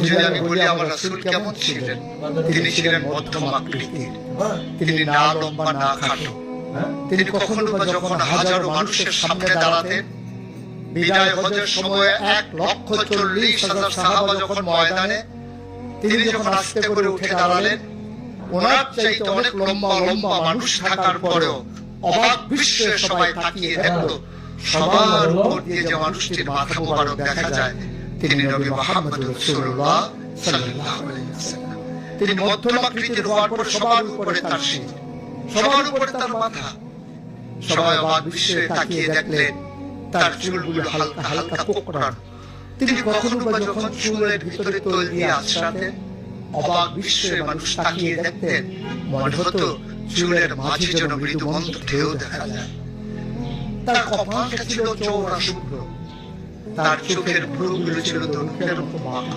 যদি আমি বলি আমার রাসূল কেমন ছিলেন, তিনি ছিলেন মধ্যম আকৃতির, তিনি না লম্বা না খাটো। তিনি কখনো বা যখন হাজারো মানুষের সামনে দাঁড়াতেন, বিদায় হজের সময় 1,40,000 সাহাবা যখন ময়দানে, তিনি যখন আস্তে করে উঠে দাঁড়ালেন, ওনার চাইতে অনেক লম্বা লম্বা মানুষ থাকার পরেও অবাক বিশ্বে সবাই তাকিয়ে দেখল, সবার উপর দিয়ে যে মানুষটির মাথা মোবারক দেখা যায়, তিনি নবী মুহাম্মদ রাসূলুল্লাহ সাল্লাল্লাহু আলাইহি ওয়াসাল্লাম। তিনি মধ্যম আকৃতির হওয়ার পর সবার উপরে তার শির, সবার উপরে তার মাথা। সবাই অবাক বিশ্বে তাকিয়ে দেখলেন তার চুলগুলো হালকা হালকা কোঁকড়ানো। তিনি কখনো বা যখন চুলের ভিতরে তৈল দিয়ে আঁচড়াতেন, অবাক বিশ্বে মানুষ তাকিয়ে দেখতেন, মনে হতো চুলের মাঝে যেন মৃদু মন্দ ঢেউ দেখা যায়। তার কপালটা ছিল চওড়া শুভ্র, তার চোখের ভ্রুগুলো ছিল ধনুকের মতো বাঁকা।